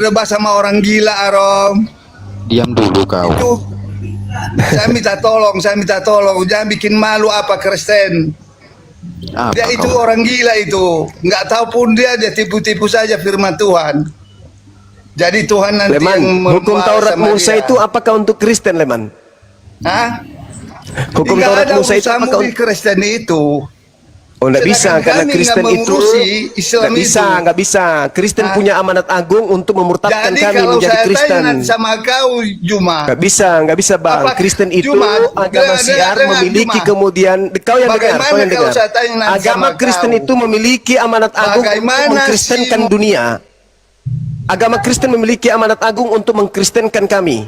Rebah sama orang gila, Arom. Diam dulu kau. Itu saya minta tolong, jangan bikin malu apa Kristen. Apa Dia itu kau? orang gila itu, nggak tahu pun dia tipu-tipu saja firman Tuhan. Jadi Tuhan nanti Leman, yang hukum membalas Taurat sama Musa dia. itu apakah untuk Kristen, Leman? Hah? Hukum Nggak Taurat ada Musa itu urusanmu apakah di Kristen itu. Oh, nggak bisa, Sedangkan karena kami Kristen nggak itu mengurusi Islam nggak bisa, itu. nggak bisa. Kristen Hah? punya amanat agung untuk memurtadkan Jadi kami kalau menjadi saya Kristen. tanya nanti sama kau, Juma, Nggak bisa bang. Apa- Kristen itu Juma, agama Syiar dengar, memiliki Juma. kemudian kau yang dengar, Bagaimana kau yang kalau dengar. saya tanya nanti Agama sama Kristen kau? itu memiliki amanat agung untuk Bagaimana mengkristenkan sih- dunia. Agama Kristen memiliki amanat agung untuk mengkristenkan kami.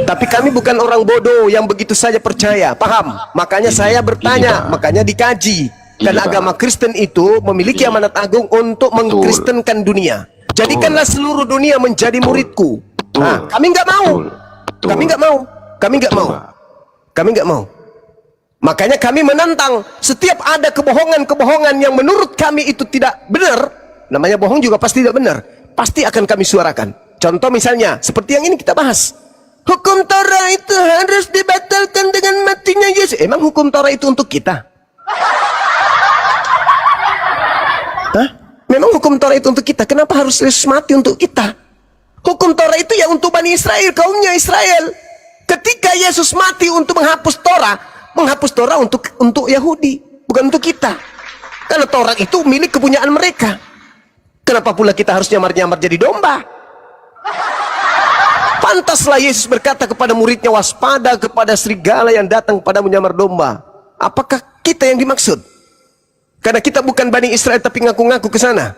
Tapi kami bukan orang bodoh yang begitu saja percaya, paham? Makanya saya bertanya, Bang. makanya dikaji. Karena Bang. agama Kristen itu memiliki amanat agung untuk mengkristenkan dunia. Jadikanlah seluruh dunia menjadi muridku. Nah, kami nggak mau. Betul. Kami nggak mau. Kami nggak mau. Bang. Kami nggak mau. Makanya kami menantang setiap ada kebohongan-kebohongan yang menurut kami itu tidak benar. Namanya bohong juga pasti tidak benar. Pasti akan kami suarakan. Contoh misalnya seperti yang ini kita bahas. Hukum Torah itu harus dibatalkan dengan matinya Yesus. Emang hukum Torah itu untuk kita? Hah? Memang hukum Torah itu untuk kita? Kenapa harus Yesus mati untuk kita? Hukum Torah itu ya untuk Bani Israel, kaumnya Israel. Ketika Yesus mati untuk menghapus Torah untuk Yahudi, bukan untuk kita. Karena Torah itu milik kepunyaan mereka. Kenapa pula kita harus nyamar-nyamar jadi domba? Pantaslah Yesus berkata kepada muridnya, waspada kepada serigala yang datang pada menyamar domba. Apakah kita yang dimaksud? Karena kita bukan Bani Israel tapi ngaku-ngaku ke sana.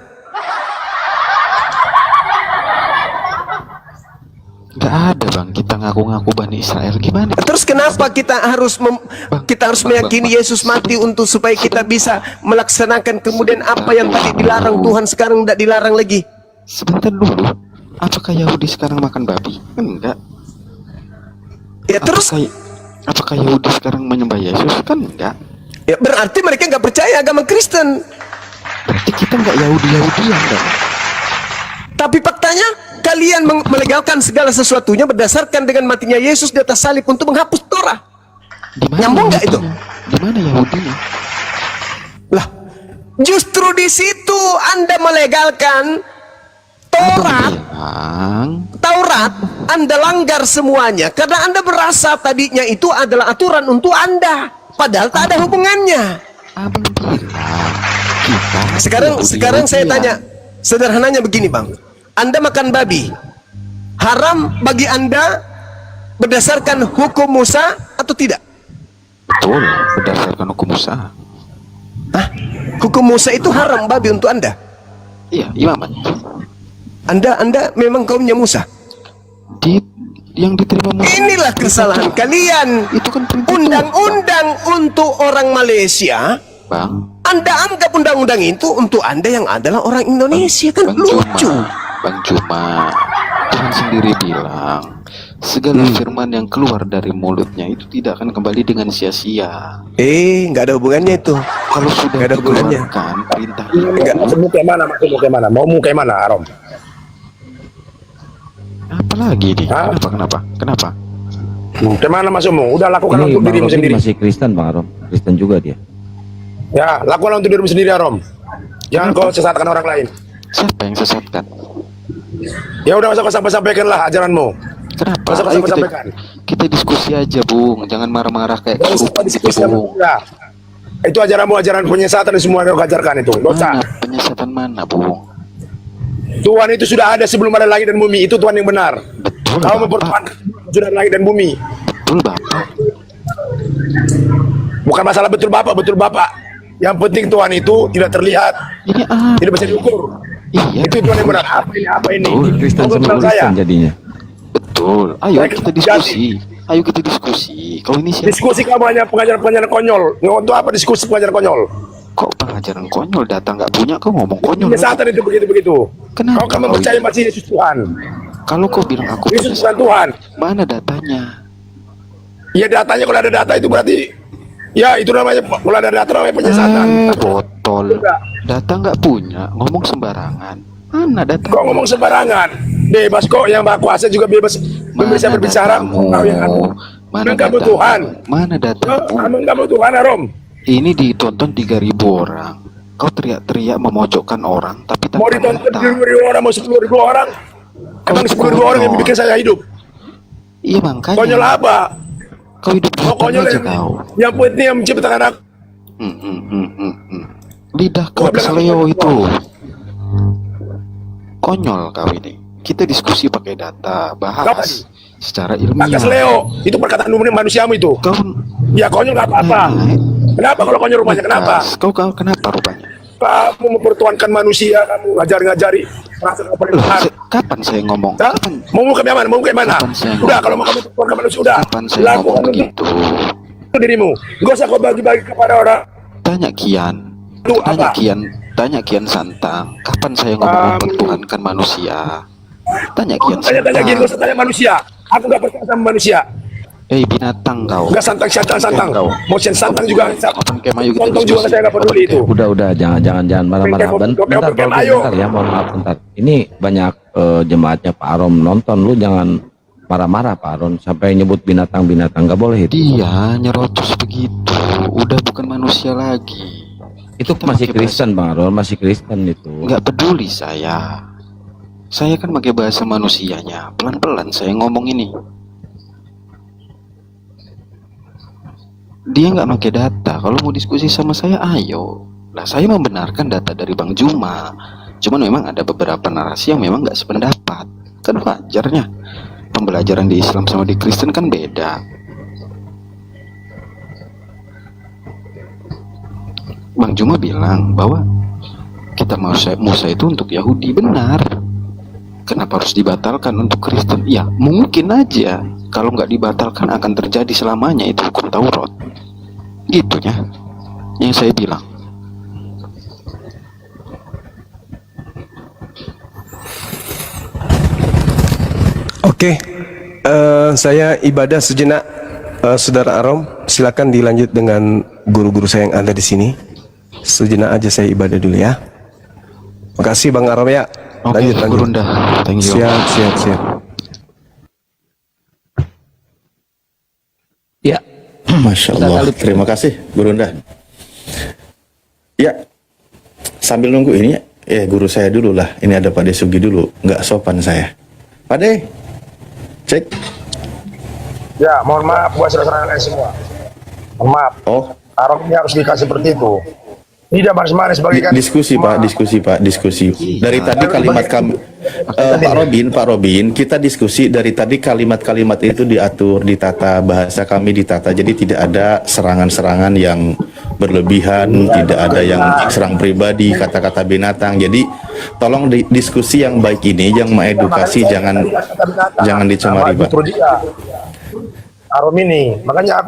Gak ada bang, kita ngaku-ngaku Bani Israel gimana? Terus kenapa kita harus meyakini Yesus mati untuk supaya kita bisa melaksanakan kemudian apa yang tadi dilarang Tuhan sekarang tidak dilarang lagi? Sebentar dulu, apakah Yahudi sekarang makan babi? Kan enggak. Ya terus Apakah Yahudi sekarang menyembah Yesus? Kan enggak. ya berarti mereka nggak percaya agama Kristen. Berarti kita enggak Yahudi-Yahudian dong. Tapi faktanya kalian melegalkan segala sesuatunya berdasarkan dengan matinya Yesus di atas salib untuk menghapus Torah. Di mana Nyambung nggak itu? Yahudinya? Di mana Yahudinya? Lah, justru di situ Anda melegalkan Taurat. Bang, Taurat Anda langgar semuanya karena Anda berasa tadinya itu adalah aturan untuk Anda, padahal tak ada hubungannya. abang bilang kita Sekarang saya Yahudi-Yahudian. tanya, sederhananya begini bang, Anda makan babi, haram bagi Anda berdasarkan hukum Musa atau tidak? Betul, berdasarkan hukum Musa. Hah? Hukum Musa itu haram babi untuk Anda? Iya, imamat. Anda memang kaumnya Musa? Yang diterima Musa. Inilah kesalahan kalian. Itu kan perintah Undang-undang untuk orang Malaysia, Bang. Anda anggap undang-undang itu untuk Anda yang adalah orang Indonesia. Kan Bang lucu. Bang Cuma, Tuhan sendiri bilang segala firman yang keluar dari mulutnya itu tidak akan kembali dengan sia-sia. Nggak ada hubungannya itu. Kalau sudah Nggak ada hubungannya. dikeluarkan perintah itu, Maksudmu kayak mana? Maksudmu kayak mana? Maumu kayak mana, Arom? apalagi nih? Hah? Kenapa? Kayak mana maksudmu? Udah lakukan Ini untuk Bang dirimu Robi sendiri. masih Kristen Bang Arom, Kristen juga dia. Ya, lakukan untuk dirimu sendiri, Arom. Jangan kau sesatkan orang lain. Siapa yang sesatkan? Ya udah, masa kau sampaikan lah ajaranmu. Kenapa? Masa kau Ayo sampaikan. kita diskusi aja, Bung. Jangan marah-marah kayak Gak usah kesurupan gitu, diskusi sama Bung. dia. Itu ajaranmu, ajaran penyesatan semua yang kau ajarkan itu. Gak usah. Mana penyesatan mana, Bung? Tuhan itu sudah ada sebelum ada langit dan bumi. Itu Tuhan yang benar. Betul, Kau Bapak. mempertahankan sudah ada langit dan bumi. Betul, Bapak. Bukan masalah betul Bapak. Yang penting Tuhan itu tidak terlihat, Ini apa? tidak bisa diukur. Iya. Itu Tuhan yang benar. Apa ini? Betul, Kristen Kau semua kenal saya. Kristen jadinya. Betul. Ayo Saya kita diskusi. Ayo kita diskusi. Kau ini siapa? Diskusi kamu hanya pengajaran-pengajaran konyol. Untuk apa diskusi pengajaran konyol? Kok pengajaran konyol, data nggak punya, kau ngomong konyol. Penyesatan itu begitu-begitu. Kenapa Kau kan kau percaya ini? masih Yesus Tuhan. Kalau kau bilang aku Yesus bukan penyesatan, Tuhan. mana datanya? Ya datanya, kalau ada data itu berarti ya itu namanya, kalau ada data namanya penyesatan. Botol. Enggak. Data nggak punya, ngomong sembarangan. Mana data? Kok ngomong sembarangan? Bebas kok, yang Maha Kuasa juga bebas bisa berbicara. Kau yang anu. Mana Emang kamu data? Tuhan? Mana data? Emang kamu Tuhan, Arom? Ini ditonton 3.000 orang. Kau teriak-teriak memojokkan orang, tapi Mau tanpa ditonton data. 10.000 orang, mau 10.000 orang? Emang 10.000 orang yang bikin saya hidup? Iya makanya. Konyol apa? Kau hidup di hutan Pokoknya aja kau. yang penting yang menciptakan aku. Lidah kau keseleo itu. Konyol kau ini. Kita diskusi pakai data, bahas secara ilmiah. Bagas Leo, itu perkataan manusiamu itu. Kau Ya konyol nggak apa-apa. Kenapa kalau konyol rupanya? Kenapa? Kau kenapa rupanya? Kamu mempertuankan manusia, kamu ngajari perasaan pemerintahan. Kapan saya ngomong? Hah? Kapan? Mau kayak mana? Mau kayak mana? Kapan saya Udah, ngomong? kalau mau kamu mempertuankan manusia, udah. Kapan saya Lakukan ngomong untuk begitu? dirimu. Gak usah kau bagi-bagi kepada orang. Tanya Kian. Lu apa? Tanya Kian Santang. Kapan saya ngomong mempertuhankan manusia? Tanya Kian Tanya-tanya gini, gak Santang. usah tanya manusia. Aku gak percaya sama manusia. Binatang kau. Gak santang. Kau. Mau santang juga. Kapan Kemayu kita Contoh juga diskusi? saya gak peduli itu. Udah, jangan marah-marah. Bentar, Oke, Bang, ayo. bentar ya, mohon maaf bentar. Ini banyak jemaatnya Pak Arom nonton, lu jangan marah-marah Pak Arom sampai nyebut binatang-binatang, nggak boleh itu. Dia nyerocos begitu. Udah bukan manusia lagi. Itu Kita masih pakai Kristen Bang Arom, masih Kristen itu. Nggak peduli saya. Saya kan pakai bahasa manusianya. Pelan-pelan saya ngomong ini. Dia nggak pakai data. Kalau mau diskusi sama saya, ayo. Nah, saya membenarkan data dari Bang Juma. Cuman memang ada beberapa narasi yang memang nggak sependapat. Kan wajarnya. Pembelajaran di Islam sama di Kristen kan beda. Bang Juma bilang bahwa kitab Musa itu untuk Yahudi, benar. Kenapa harus dibatalkan untuk Kristen? Ya mungkin aja kalau nggak dibatalkan akan terjadi selamanya itu hukum Taurat. Gitunya yang saya bilang. Oke, saya ibadah sejenak, Saudara Arom. Silakan dilanjut dengan guru-guru saya yang ada di sini. Sejenak aja saya ibadah dulu ya. Makasih Bang Arom ya. Oke, Lanjut. Gurunda. Thank you. Siap. Ya, Masya Allah. Terima kasih, Gurunda. Ya, sambil nunggu ini, guru saya dulu lah. Ini ada Pak Desugi dulu. Nggak sopan saya. Pak De, cek. Ya, mohon maaf buat saudara lain semua. Mohon maaf. Oh, Arom ini harus dikasih seperti itu. Tidak manis-manis bagikan. diskusi Pak, diskusi. Dari tadi kalimat kami, Pak Robin, kita diskusi dari tadi kalimat-kalimat itu diatur, ditata, bahasa kami ditata. Jadi tidak ada serangan-serangan yang berlebihan, tidak ada yang serang pribadi, kata-kata binatang. Jadi tolong diskusi yang baik ini, yang mengedukasi, jangan dicemari, Pak. Arom ini, makanya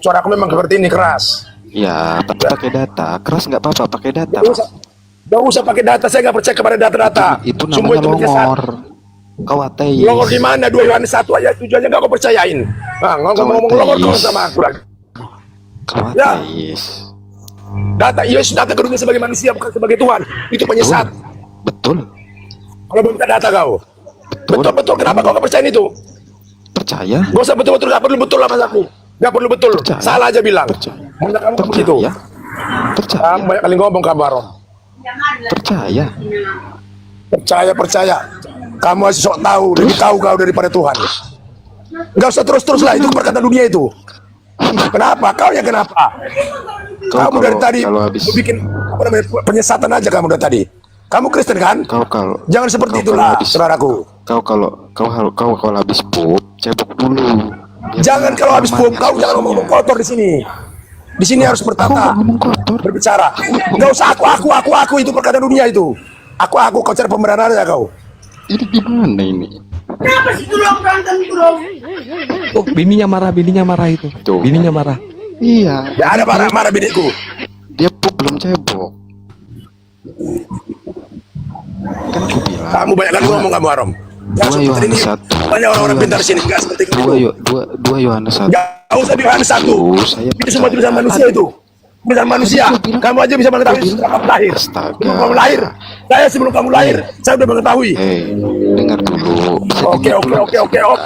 suara aku memang seperti ini, keras. Ya, pakai data. Keras nggak apa-apa, pakai data. Gak usah pakai data, saya nggak percaya kepada data-data. Itu Semua namanya menyesat. longor. Kau ateis. Longor di mana? 2 Yohanes 1 ayat 7 aja nggak kau percayain. Nah, ngomong longor kau sama aku lagi. Kau Ya. ateis. Data, Yesus datang ke dunia sebagai manusia bukan sebagai Tuhan. Itu penyesat. Betul. Kalau belum minta data kau. Betul. Kenapa kau nggak percaya itu? Percaya? Gak usah betul-betul, nggak perlu betul lah mas aku. Nggak perlu betul. Percaya. Salah aja bilang. Percaya. Mana kamu begitu? Percaya. Kamu banyak kali ngomong kamu Arom. Percaya. Percaya. Kamu masih sok tahu, lebih tahu kau daripada Tuhan. Nggak usah terus-terus lah, itu perkataan dunia itu. Kenapa? Kau yang kenapa? Kamu dari tadi bikin penyesatan aja kamu dari tadi. Kamu Kristen kan? Jangan seperti itulah, saudaraku. Kau habis pup, cebok dulu. Jangan kalau habis pup, kau jangan ngomong kotor di sini. Di sini harus bertata, berbicara. Nggak usah aku itu perkataan dunia itu. Aku kau cari pembenaran aja kau. Ini gimana ini? Kenapa sih itu dong berantem itu dong? Oh, bininya marah itu. Tuh. Bininya marah. Iya. Ya ada marah bidiku. Dia pup belum cebok. Kan aku bilang. Kamu banyak kali ngomong kamu Arom. 2 Yohanes 1. Banyak orang-orang pintar di sini nggak seperti itu. 2 Yohanes 1. Nggak usah di Yohanes 1. Itu semua tulisan manusia itu. bukan manusia. Kamu aja bisa mengetahui setelah kamu lahir. Astaga. Sebelum kamu lahir, saya sebelum kamu lahir, saya udah mengetahui. Dengar dulu. Oke,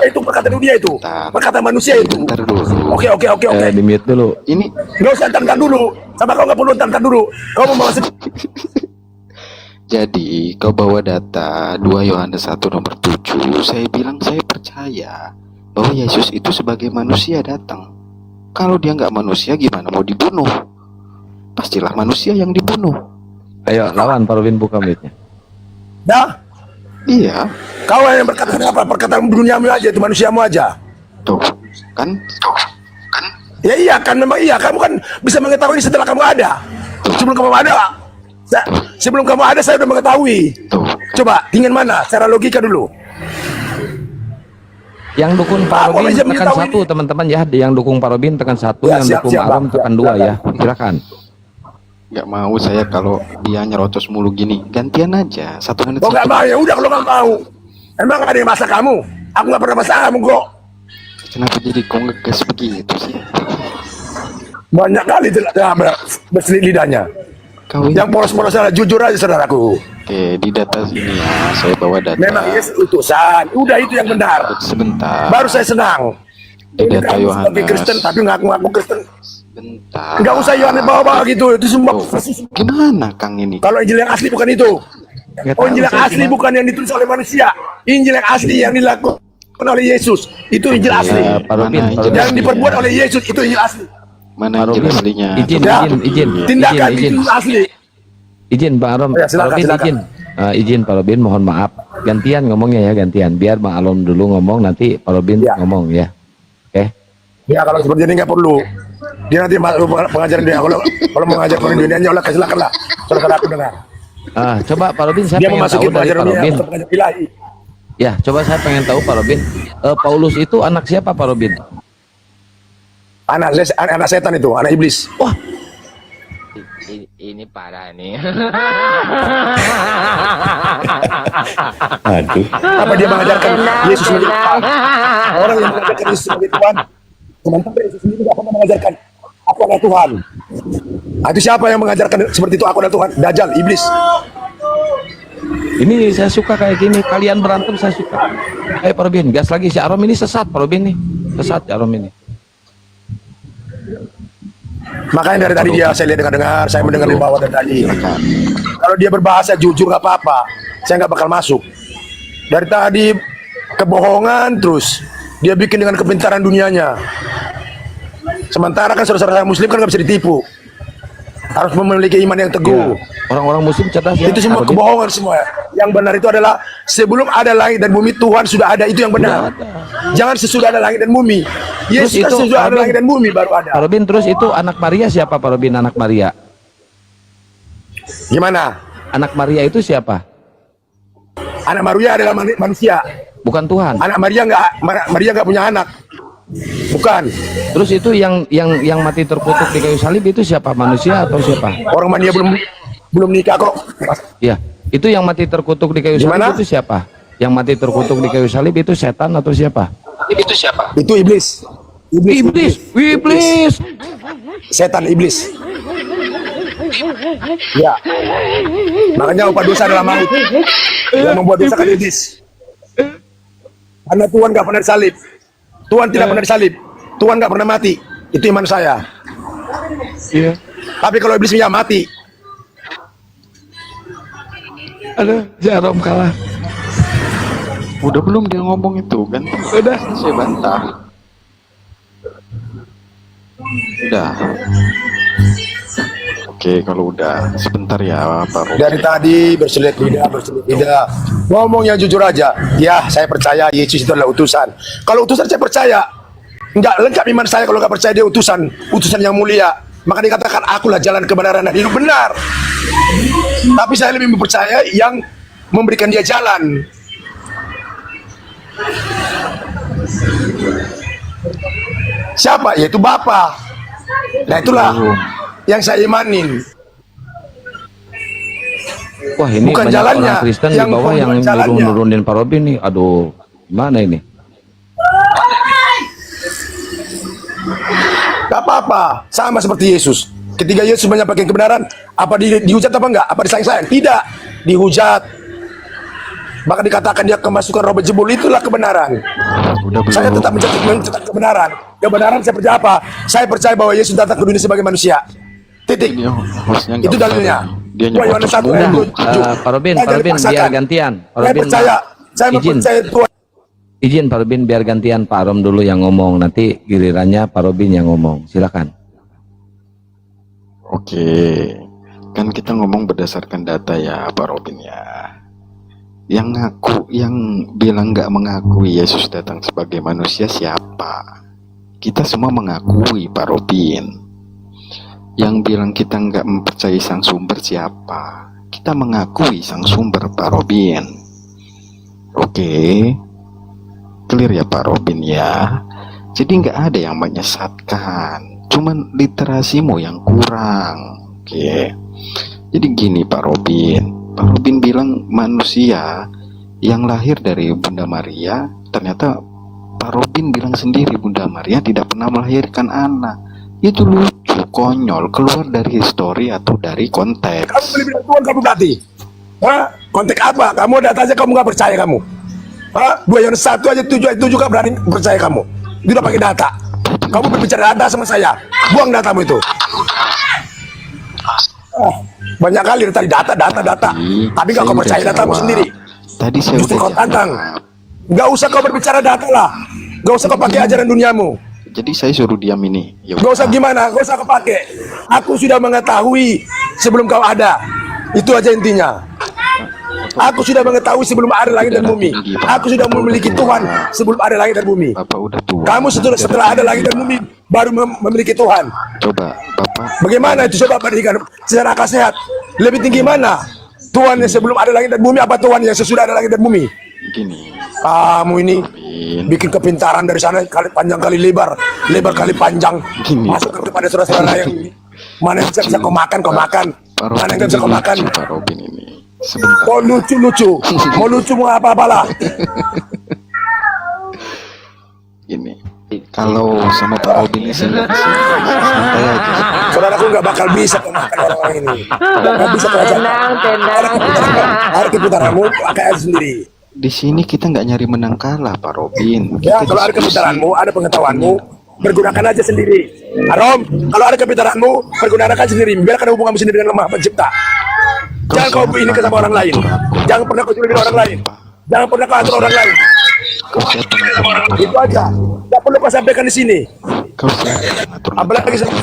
itu perkataan dunia itu, perkataan manusia itu. Bentar dulu. Oke. Di mute dulu. Ini Nggak usah entar dulu, sama kau nggak perlu entar dulu. Kau mau masuk. jadi kau bawa data 2 Yohanes 1 nomor 7. Saya bilang saya percaya bahwa Yesus itu sebagai manusia datang. Kalau dia nggak manusia gimana mau dibunuh? Pastilah manusia yang dibunuh. Ayo lawan Pak Robin, buka mute-nya. Dah, Iya, kau yang berkata apa? Perkataan duniamu aja, itu manusiamu aja. tuh kan. Ya iya kan, memang iya. Kamu kan bisa mengetahui setelah kamu ada. Sebelum kamu ada, sebelum kamu ada saya udah mengetahui. Tuh. Coba, ingin mana? Secara logika dulu. Yang dukung Pak Aku Robin aja tekan mengetahui 1 teman-teman ya. Yang dukung Pak Robin tekan 1, Ya, yang siap, dukung siap, Arom Bang. tekan Siap, 2 siap. ya. Silakan. Nggak mau saya kalau dia nyerocos mulu gini. Gantian aja 1 menit. Kau nggak mau, ya udah kalau nggak mau. Emang ada yang masak kamu? Aku nggak pernah masak kamu kok. Kenapa jadi kau ngegas begitu sih? Banyak kali berselit lidahnya. Kau ini. Yang poros-poros salah, jujur aja saudaraku. Oke, di data sini ya, saya bawa data. Memang Yesus utusan. Udah itu yang benar. Sebentar. Baru saya senang. Di Ini data kamu sebagai Yohanes. Kristen tapi ngaku-ngaku Kristen. Bentar. Nggak usah Yohanes bawa-bawa gitu. Itu semua. Oh, gimana Kang ini? Kalau Injil yang asli bukan itu. Nggak Oh, tahu Injil yang saya asli gimana. bukan yang ditulis oleh manusia. Injil yang asli yang dilakukan oleh Yesus. Itu Injil Iya, asli. Pak Robin, Mana Pak Injil Robin. Yang diperbuat oleh Yesus itu Injil asli. Mana Pak Injil Robin, aslinya? izin, Ya. izin. Tindakan Izin. itu asli. Izin Bang Arom, Ya, Pak silakan, Robin silakan. izin. Izin Pak Robin, mohon maaf. Gantian ngomongnya ya, gantian. Biar Bang Arom dulu ngomong, nanti Pak Robin Ya. ngomong ya. Oke. Ya kalau seperti ini nggak perlu. Dia nanti masuk pengajaran dia. Kalau mengajar dunia lah, silakan lah. Saudara aku dengar. Coba Pak Robin, saya Dia pengen tahu memasuki dari pengajaran Pak dunia Robin. atau pengajaran ilahi. Ya, coba saya pengen tahu Pak Robin. Paulus itu anak siapa Pak Robin? Anak setan itu, anak iblis. Wah, Ini parah nih. Aduh. Apa dia mengajarkan Yesus sebagai Tuhan? Orang yang mengajarkan Yesus sebagai Tuhan, sementara Yesus sendiri tidak pernah mengajarkan aku adalah Tuhan. Nah, itu siapa yang mengajarkan seperti itu aku adalah Tuhan? Dajjal, iblis. ini saya suka kayak gini. Kalian berantem saya suka. Ayo Pak Robin, gas lagi. Si Arom ini sesat Pak Robin nih. Sesat si Arom ini. Makanya dari tadi dia saya lihat dengar, saya mendengar di bawah dari tadi. Silakan. Kalau dia berbahasa jujur nggak apa-apa, saya nggak bakal masuk. Dari tadi kebohongan terus dia bikin dengan kepintaran dunianya. Sementara kan saudara-saudara Muslim kan nggak bisa ditipu, harus memiliki iman yang teguh. Ya. Orang-orang muslim cerdas ya. Itu semua Pak Robin. kebohongan semua. Yang benar itu adalah sebelum ada langit dan bumi Tuhan sudah ada, itu yang benar. Jangan sesudah ada langit dan bumi. Yesus kan itu, sesudah ada Pak Robin. langit dan bumi baru ada. Pak Robin, terus itu anak Maria siapa Pak Robin? Anak Maria. Gimana? Anak Maria itu siapa? Anak Maria adalah manusia. Bukan Tuhan. Anak Maria nggak punya anak. Bukan. Terus itu yang mati terkutuk di kayu salib itu siapa? Manusia atau siapa? Orang mania belum nikah kok. Ya, itu yang mati terkutuk di kayu Gimana? salib itu siapa? Yang mati terkutuk di kayu salib itu setan atau siapa? Itu iblis. Iblis. Setan iblis. Ya. Makanya upah dosa adalah maut. Yang membuat dosa kan iblis. Karena Tuhan nggak pernah disalib. Tuhan tidak pernah disalib. Tuhan nggak pernah mati. Itu iman saya. Iya. Tapi kalau iblis ya mati. Aduh, Jarom kalah. Udah belum dia ngomong itu? Ganti. Udah. Saya bantah. Udah. Oke, kalau udah sebentar ya Pak Robi. Dari tadi berselit lidah. Ngomong yang jujur aja. Ya, saya percaya Yesus itu adalah utusan. Kalau utusan saya percaya. Enggak lengkap iman saya kalau nggak percaya dia utusan yang mulia. Maka dikatakan akulah jalan kebenaran dan hidup benar. Tapi saya lebih mempercaya yang memberikan dia jalan. Siapa? Yaitu Bapa. Nah itulah yang saya imanin. Wah, ini Bukan banyak jalannya, orang Kristen di yang bawah yang bukan jalannya. nurunin Pak Robin nih. Aduh, gimana ini? Gak apa-apa, sama seperti Yesus. Ketika Yesus menyampaikan kebenaran, apa dihujat apa enggak? Apa disayang-sayang? Tidak, dihujat. Bahkan dikatakan dia kemasukan roh berjebul, itulah kebenaran. Saya tetap mencetak kebenaran. Kebenaran saya percaya apa? Saya percaya bahwa Yesus datang ke dunia sebagai manusia. Titik. Itu dalilnya. Dia Wah, Yohanes 1 ayat 7. Pak Robin, biar gantian. Pak Saya Robin, percaya, saya izin. mempercayai Tuhan. Izin Pak Robin, biar gantian Pak Arom dulu yang ngomong, nanti gilirannya Pak Robin yang ngomong. Silakan. Oke, kan kita ngomong berdasarkan data ya Pak Robin ya. Yang bilang nggak mengakui Yesus datang sebagai manusia siapa? Kita semua mengakui Pak Robin. Yang bilang kita nggak mempercayai sang sumber siapa? Kita mengakui sang sumber Pak Robin. Oke, clear ya Pak Robin ya. Jadi nggak ada yang menyesatkan, cuman literasimu yang kurang. Oke, jadi gini Pak Robin bilang manusia yang lahir dari Bunda Maria. Ternyata Pak Robin bilang sendiri Bunda Maria tidak pernah melahirkan anak. Itu lucu, konyol, keluar dari histori atau dari konteks. Kamu beli bilang Tuhan kamu berarti? Hah? Konteks apa? Kamu data aja kamu nggak percaya kamu? Hah? 2 Yohanes 1 aja 7 ayat 7 kan berani percaya kamu? Itu udah pakai data. Kamu berbicara data sama saya. Buang datamu itu. Banyak kali tadi data. Tapi nggak kau percaya datamu sendiri. Tadi saya Justru kau udah tantang. jawab. Nggak usah kau berbicara data lah. Nggak usah kau pakai ajaran duniamu. Jadi saya suruh diam ini. Ya Nggak usah udah. gimana, nggak usah kau pakai. Aku sudah mengetahui sebelum kau ada. Itu aja intinya. Aku sudah mengetahui sebelum ada langit dan bumi. Aku sudah memiliki Tuhan sebelum ada langit dan bumi. Bapak udah tua. Kamu setelah ada langit dan bumi baru memiliki Tuhan. Coba Bapak. Bagaimana itu coba bandingkan secara akal sehat? Lebih tinggi mana? Tuhan yang sebelum ada langit dan bumi apa Tuhan yang sesudah ada langit dan bumi? Gini. Kamu ini bikin kepintaran dari sana kali panjang kali lebar, lebar kali panjang. Gini, Masuk kepada saudara-saudara yang mana yang bisa kau makan, Pak mana Robin yang bisa kau ini makan. lucu, Pak Robin ini. Sebentar. Kau lucu, mau lucu mau apa-apalah. Gini. Kalau sama Pak Robin ini santai aja. Saudaraku nggak bakal bisa kau makan orang-orang ini. Nggak bisa kau ajak. Ada kepintaranmu, pakai aja sendiri. Di sini kita nggak nyari menang kalah Pak Robin. Ya, Kita kalau ada diskusi. kepintaranmu, ada pengetahuanmu, pergunakan aja sendiri. Arom, kalau ada kepintaranmu, pergunakan sendiri. Biarkan hubunganmu sendiri dengan lemah pencipta. Jangan kau ini ke sama orang lain. Jangan pernah kau julitin orang lain. Jangan pernah kau atur orang lain. Kau siapa yang ngatur? Itu aja. Tidak perlu kau sampaikan di sini. Kau siapa yang ngatur? Apalagi saya.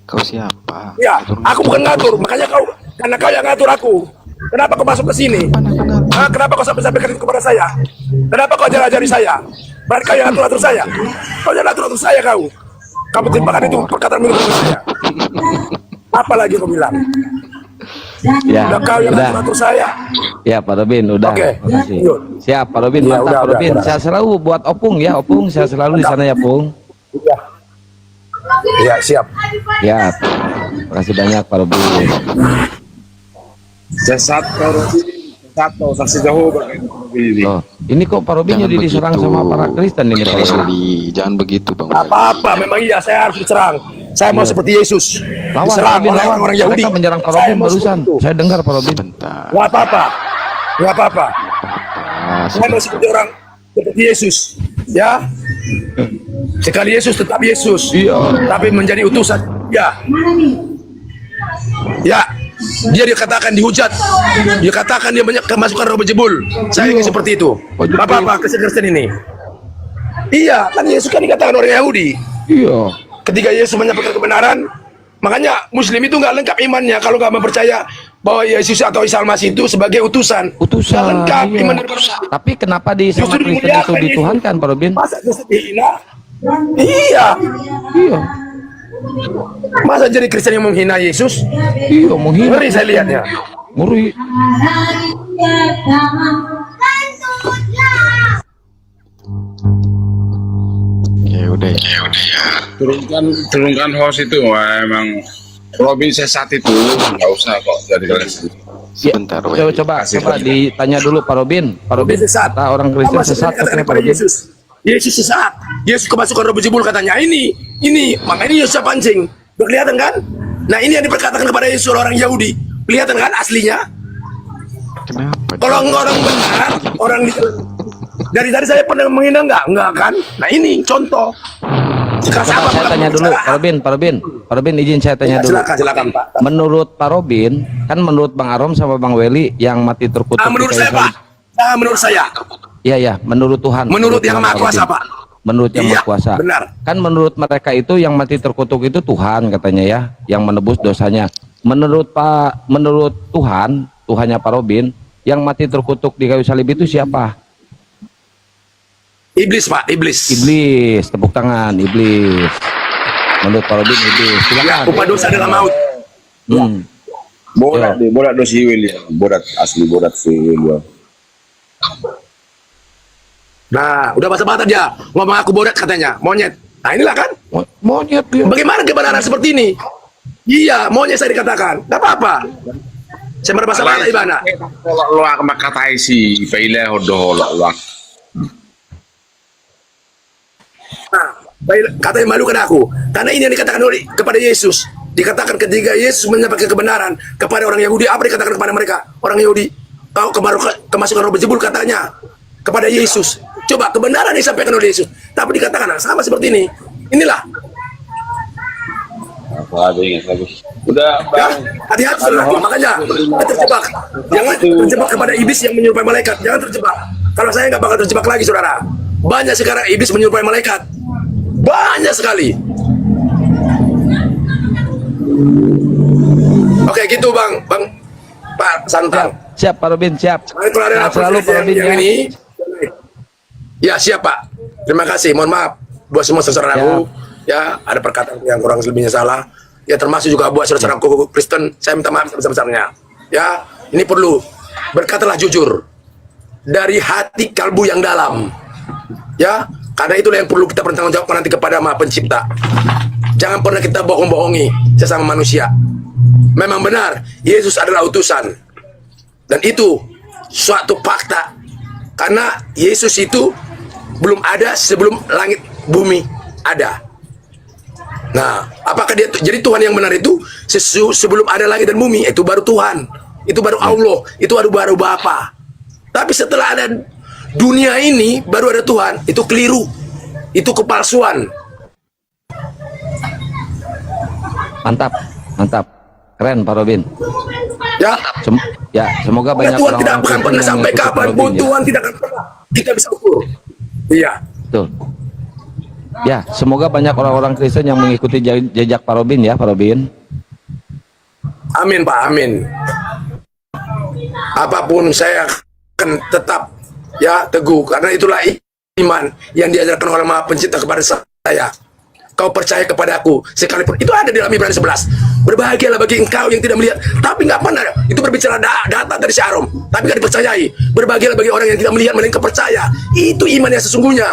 Kau siapa? Ya, aku bukan ngatur. Makanya kau, karena kau yang ngatur aku. Kenapa kau masuk ke sini? Kenapa kau sampaikan itu kepada saya? Kenapa kau ajari saya? Berarti kau yang atur saya. Kau yang atur saya kau. Kamu timpakan itu perkataan milik saya. Apa lagi kau bilang? Ya, Udah kau yang udah. atur saya. Ya Pak Robin, udah. Oke, Makasih. yuk. Siap Pak Robin, Ya, mantap udah, Pak Robin. udah. Saya selalu buat opung ya, opung. Saya selalu di sana ya, Pung. Iya. Iya, siap. Ya, terima kasih banyak Pak Robin. Sesat kau saksi Jehovah ini. Oh, ini kok Pak Robin Jangan jadi diserang begitu. sama para Kristen ini Pak Bang Robin. Wali, jangan begitu Bang Gak Wali. apa-apa, memang iya saya harus diserang. Saya mau seperti Yesus. Lawan Pak Diserang Robin, oleh lawan. orang Yahudi. Mereka menyerang Pak Saya Robin mau barusan. seperti itu. Saya dengar Pak Robin. Sebentar. Gak apa-apa. Gak apa-apa. Saya mau seperti orang seperti Yesus. Ya. Sekali Yesus tetap Yesus. Iya. Tapi menjadi utusan. Ya. Ya. Dia dikatakan dihujat. Dia katakan dia banyak kemasukan roh berjebul. Saya ingin seperti itu. Berjebul. Apa-apa Kristen-Kristen ini. Iya, kan Yesus kan dikatakan orang Yahudi. Iya. Ketika Yesus menyampaikan kebenaran, makanya Muslim itu nggak lengkap imannya kalau nggak mempercaya bahwa Yesus atau Isa Al-Masih itu sebagai utusan. Utusan. Nggak lengkap Iya. iman daripada Tapi kenapa di sama Justru Kristen itu dimuliakan ini. dituhankan Pak Robin? masa Kristen dihina? Iya. Iya. Masa jadi Kristen yang menghina Yesus? Iya, menghina. Ngeri saya lihatnya. Ngeri. Ya udah ya. Turunkan host itu. Wah, emang Robin sesat itu nggak usah kok jadi kalian. Sebentar. Ya, coba ditanya dulu Pak Robin. Pak Robin, sesat. kata orang Kristen Apa sesat sebenarnya katakan katanya Pak kepada Robin. Yesus? Yesus sesat. Yesus kemasukan roh berjebul katanya. Ini. Makanya Yesus pancing. Udah kelihatan kan? Nah ini yang diperkatakan kepada Yesus orang Yahudi. Kelihatan kan aslinya? Kenapa? Kalau orang benar, orang dari tadi saya pernah menghina enggak kan? Nah ini contoh. Sekarang Coba saya tanya dulu, Pak Robin izin saya tanya dulu. Silakan Pak. Menurut Pak Robin, kan menurut Bang Arom sama Bang Weli yang mati terkutuk Menurut di saya kayu Pak. salib. Menurut saya. Iya, menurut Tuhan. Menurut yang Tuhan, Maha Pak Kuasa Robin. Pak. Menurut yang Iya, Maha Kuasa. benar. Kan menurut mereka itu yang mati terkutuk itu Tuhan katanya ya, yang menebus dosanya. Menurut Tuhan, Tuhannya Pak Robin, yang mati terkutuk di kayu salib itu siapa? Iblis Pak, iblis. Iblis. Tepuk tangan, iblis. Menurut Pak Robin iblis. Ya, Silakan. upah dosa adalah maut. Borat deh, borat do si William, borat asli borat si William. Nah, udah basa-basa dia. Ngomong aku bodat katanya, monyet. Nah inilah kan. Monyet dia. Bagaimana kebenaran seperti ini? Iya, monyet saya dikatakan. Gak apa-apa. Saya merasa bala ibana. Kalau lo akan makatai si Paile hodoh lo. Nah, katanya malukan aku. Karena ini yang dikatakan oleh kepada Yesus. Dikatakan ketika Yesus menyampaikan kebenaran kepada orang Yahudi, apa dikatakan kepada mereka? Orang Yahudi, kau kemasukan roh berjebul katanya kepada Yesus. Coba kebenaran yang disampaikan oleh Yesus. Tapi dikatakan sama seperti ini. Inilah. Apa ada ingat lagi? Udah Ya, bang. hati-hati saudaraku. Makanya terjebak. Jangan terjebak kepada iblis yang menyerupai malaikat. Jangan terjebak. Kalau saya nggak bakal terjebak lagi, saudara. Banyak sekarang iblis menyerupai malaikat. Banyak sekali. Oke, gitu bang, Pak Santang. Siap Pak Robin, siap. Kalau ada Sehat selalu Pak Robin yang ya. ini, ya siap Pak. Terima kasih. Mohon maaf buat semua saudaraku. Ya, ada perkataan yang kurang lebihnya salah. Ya, termasuk juga buat saudaraku Kristen. Saya minta maaf sebesar-besarnya. Ya, ini perlu berkatalah jujur dari hati kalbu yang dalam. Ya, karena itulah yang perlu kita bertanggungjawabkan nanti kepada Maha Pencipta. Jangan pernah kita bohong-bohongi sesama manusia. Memang benar, Yesus adalah utusan. Dan itu suatu fakta. Karena Yesus itu belum ada sebelum langit bumi ada. Nah, apakah dia jadi Tuhan yang benar itu sebelum ada langit dan bumi, itu baru Tuhan. Itu baru Allah, itu baru Bapa. Tapi setelah ada dunia ini baru ada Tuhan, itu keliru. Itu kepalsuan. Mantap, mantap. Keren Pak Robin. Ya, Semoga banyak Tuhan tidak orang-orang akan pernah yang sampai ikut Pak kapanpun Robin, ya. Tuhan tidak akan pernah kita bisa ukur. Iya. Betul. Ya, semoga banyak orang-orang Kristen yang mengikuti jejak Pak Robin ya, Pak Robin. Amin Pak, amin. Apapun saya akan tetap ya teguh karena itulah iman yang diajarkan oleh Maha Pencipta kepada saya. Kau percaya kepadaku sekalipun itu ada di dalam Ibrani 11. Berbahagialah bagi engkau yang tidak melihat, tapi nggak pernah itu berbicara data dari si Arom, tapi nggak dipercayai. Berbahagialah bagi orang yang tidak melihat melainkan percaya. Itu iman yang sesungguhnya.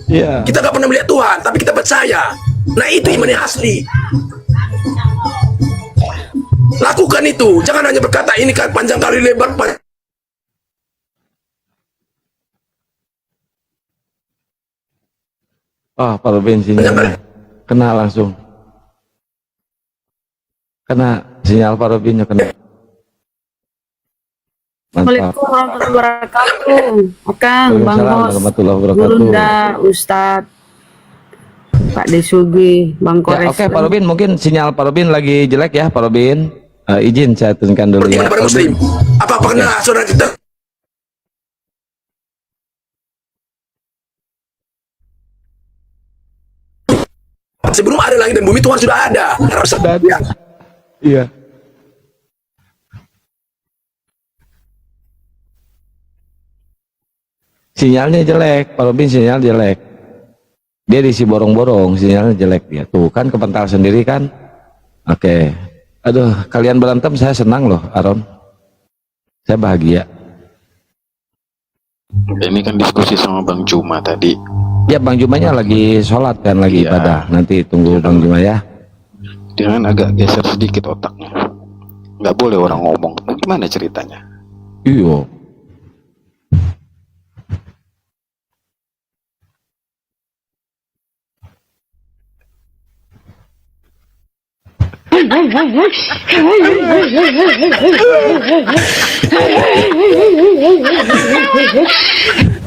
Iya. Kita nggak pernah melihat Tuhan, tapi kita percaya. Nah itu iman yang asli. Lakukan itu, jangan hanya berkata ini kan panjang kali lebar. Oh, Pak Robin sinyalnya kena langsung. Kena sinyal Pak Robinnya kena. Mantap. Assalamualaikum warahmatullahi wabarakatuh. Akang, Bang Waalaikumsalam Bos, warahmatullahi wabarakatuh. Gurunda, Ustadz, Pak Desugi, Bang Ya, Kores. oke Pak Robin, mungkin sinyal Pak Robin lagi jelek ya Pak Robin. Izin saya turunkan dulu ya. Beriman kepada Pak Muslim. Robin. Apa pernah saudara kita sebelum ada langit dan bumi Tuhan sudah ada. Ya. Iya. Sinyalnya jelek, Pak Robin sinyal jelek. Dia diisi borong-borong, sinyalnya jelek dia. Tuh kan kepental sendiri kan. Oke. Aduh, kalian berantem saya senang loh, Aron. Saya bahagia. Ini kan diskusi sama Bang Juma tadi. Ya Bang Jumanya lagi sholat kan, lagi Iya. ibadah. Nanti tunggu Bang Juma ya. Dia kan agak geser sedikit otaknya. Nggak boleh orang ngomong. Gimana ceritanya? Iya.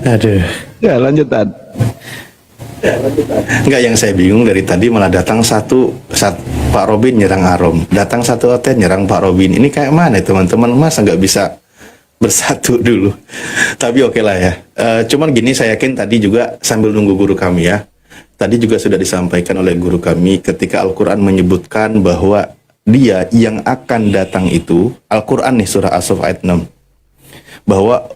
Aduh. Ya, lanjutan. Enggak, yang saya bingung dari tadi malah datang satu Pak Robin nyerang Arom, datang satu hotel nyerang Pak Robin. Ini kayak mana teman-teman, masa nggak bisa bersatu dulu? Tapi oke lah ya. Cuman gini, saya yakin tadi juga sambil nunggu guru kami ya, tadi juga sudah disampaikan oleh guru kami ketika Al-Quran menyebutkan bahwa dia yang akan datang itu, Al-Quran nih surah As-Saff ayat 6, bahwa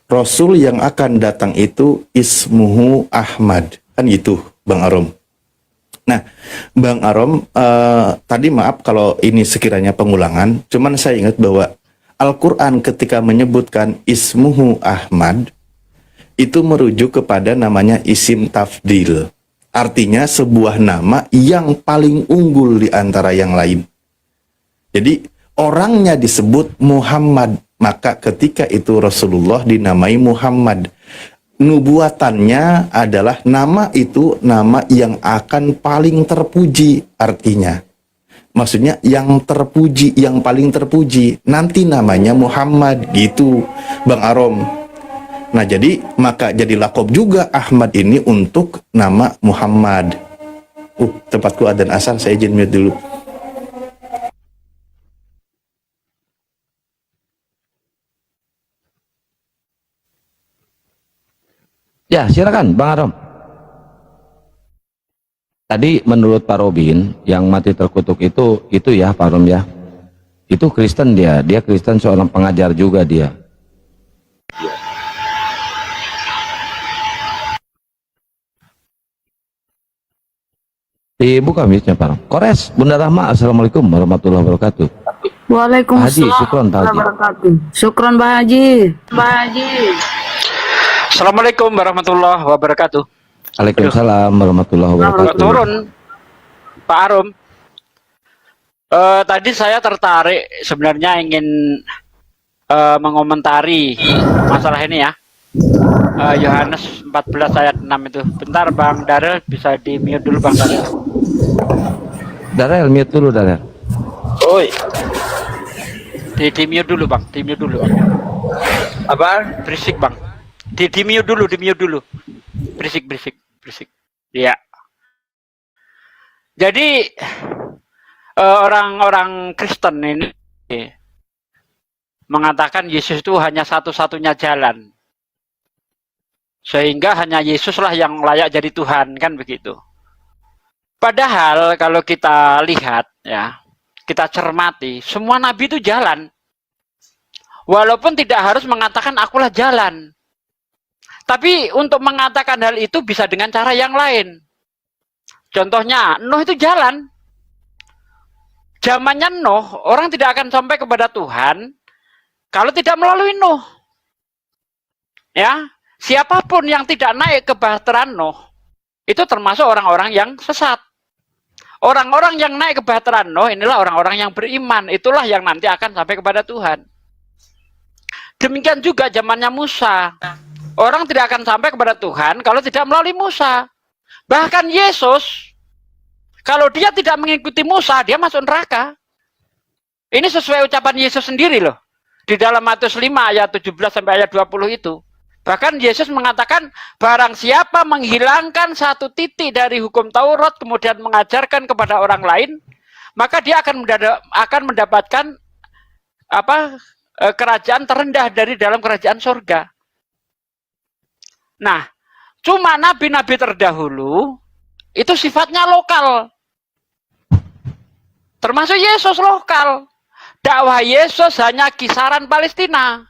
Rasul yang akan datang itu ismuhu Ahmad, kan gitu Bang Arom. Nah Bang Arom, tadi maaf kalau ini sekiranya pengulangan, cuman saya ingat bahwa Al-Quran ketika menyebutkan ismuhu Ahmad itu merujuk kepada namanya isim tafdil, artinya sebuah nama yang paling unggul di antara yang lain. Jadi orangnya disebut Muhammad, maka ketika itu Rasulullah dinamai Muhammad. Nubuatannya adalah nama itu nama yang akan paling terpuji, artinya. Maksudnya yang terpuji, yang paling terpuji, nanti namanya Muhammad, gitu Bang Arom. Nah jadi, maka jadi lakob juga Ahmad ini untuk nama Muhammad. Tempatku adzan asar, saya izin mute dulu. Ya, silakan Bang Arom. Tadi menurut Pak Robin yang mati terkutuk itu ya Pak Rom ya. Itu Kristen dia Kristen, seorang pengajar juga dia. Dibuka mic-nya Pak Rom. Kores, Bunda Rahma, Assalamualaikum warahmatullahi wabarakatuh. Waalaikumsalam Haji, syukron, Pak Haji. warahmatullahi wabarakatuh. Syukron Pak Haji. Pak Haji. Assalamualaikum warahmatullahi wabarakatuh. Waalaikumsalam warahmatullahi wabarakatuh. Turun Pak Arom. Tadi saya tertarik sebenarnya ingin mengomentari masalah ini ya. Yohanes 14 ayat 6 itu. Bentar Bang Darel, bisa di mute dulu Bang Darel. Darel, mute dulu Darel. Oi. Di mute dulu Bang, di mute dulu Bang. Apa? Berisik Bang. Di mute dulu. Berisik. Ya. Jadi orang-orang Kristen ini mengatakan Yesus itu hanya satu-satunya jalan. Sehingga hanya Yesuslah yang layak jadi Tuhan, kan begitu. Padahal kalau kita lihat ya, kita cermati, semua nabi itu jalan. Walaupun tidak harus mengatakan akulah jalan. Tapi untuk mengatakan hal itu bisa dengan cara yang lain. Contohnya, Nuh itu jalan. Zamannya Nuh, orang tidak akan sampai kepada Tuhan kalau tidak melalui Nuh. Ya, siapapun yang tidak naik ke bahtera Nuh, itu termasuk orang-orang yang sesat. Orang-orang yang naik ke bahtera Nuh, inilah orang-orang yang beriman. Itulah yang nanti akan sampai kepada Tuhan. Demikian juga zamannya Musa. Orang tidak akan sampai kepada Tuhan kalau tidak melalui Musa. Bahkan Yesus, kalau dia tidak mengikuti Musa, dia masuk neraka. Ini sesuai ucapan Yesus sendiri loh. Di dalam Matius 5 ayat 17 sampai ayat 20 itu. Bahkan Yesus mengatakan, barang siapa menghilangkan satu titik dari hukum Taurat, kemudian mengajarkan kepada orang lain, maka dia akan mendapatkan kerajaan terendah dari dalam kerajaan surga. Nah, cuma nabi-nabi terdahulu itu sifatnya lokal. Termasuk Yesus lokal. Dakwah Yesus hanya kisaran Palestina.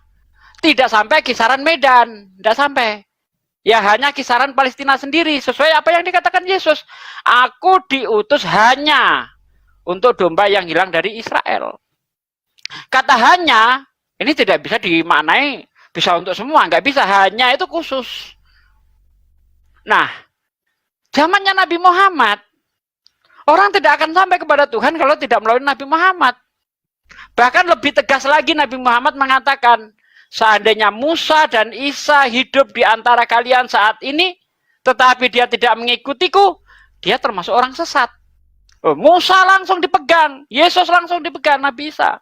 Tidak sampai kisaran Medan, tidak sampai. Ya hanya kisaran Palestina sendiri, sesuai apa yang dikatakan Yesus. Aku diutus hanya untuk domba yang hilang dari Israel. Kata hanya, ini tidak bisa dimaknai bisa untuk semua, nggak bisa, hanya itu khusus. Nah, zamannya Nabi Muhammad, orang tidak akan sampai kepada Tuhan kalau tidak melalui Nabi Muhammad. Bahkan lebih tegas lagi Nabi Muhammad mengatakan, seandainya Musa dan Isa hidup di antara kalian saat ini, tetapi dia tidak mengikutiku, dia termasuk orang sesat. Oh, Musa langsung dipegang, Yesus langsung dipegang Nabi Isa.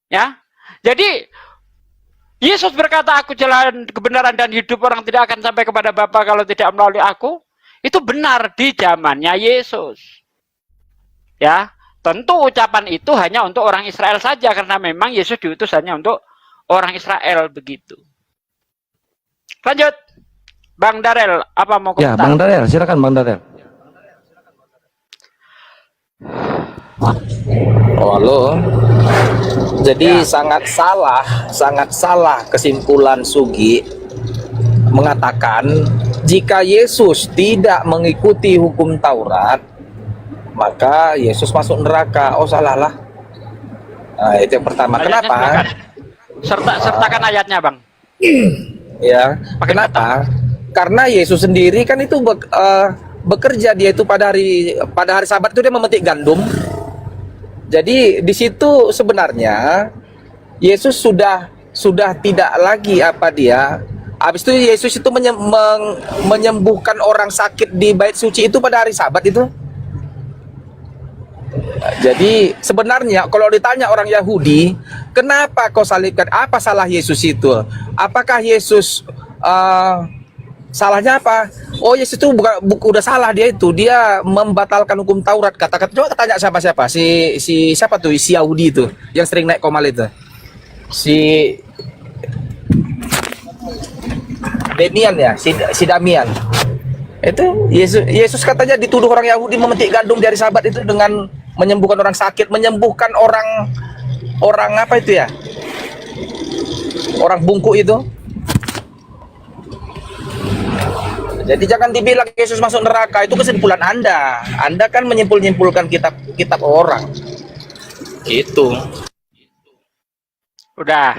Ya. Jadi Yesus berkata, aku jalan kebenaran dan hidup, orang tidak akan sampai kepada Bapa kalau tidak melalui aku. Itu benar di zamannya Yesus. Ya, tentu ucapan itu hanya untuk orang Israel saja, karena memang Yesus diutus hanya untuk orang Israel, begitu. Lanjut. Bang Darel, apa mau komentar? Ya, Bang Darel, silakan Bang Darel. Oh, halo. Jadi sangat salah kesimpulan Sugi mengatakan jika Yesus tidak mengikuti hukum Taurat, maka Yesus masuk neraka. Oh, salah lah. Nah, itu yang pertama. Ayatnya Kenapa? Sertakan ayatnya, Bang. Ya, kenapa? Karena Yesus sendiri kan itu bekerja, dia itu pada hari Sabat itu dia memetik gandum. Jadi di situ sebenarnya Yesus sudah tidak lagi habis itu Yesus itu menyembuhkan orang sakit di bait suci itu pada hari Sabat itu. Jadi sebenarnya kalau ditanya orang Yahudi, kenapa kau salibkan? Apa salah Yesus itu? Apakah Yesus salahnya apa? Oh, Yesus itu udah salah, dia membatalkan hukum Taurat. Kata-kata coba tanya siapa si siapa tuh, si Yahudi itu yang sering naik komal itu, si Demian ya, si Damian. Itu Yesus katanya dituduh orang Yahudi memetik gandum di hari Sabat itu dengan menyembuhkan orang sakit, menyembuhkan orang apa itu ya? Orang bungkuk itu. Jadi jangan dibilang Yesus masuk neraka, itu kesimpulan Anda. Anda kan menyimpulkan kitab orang. Gitu. Udah.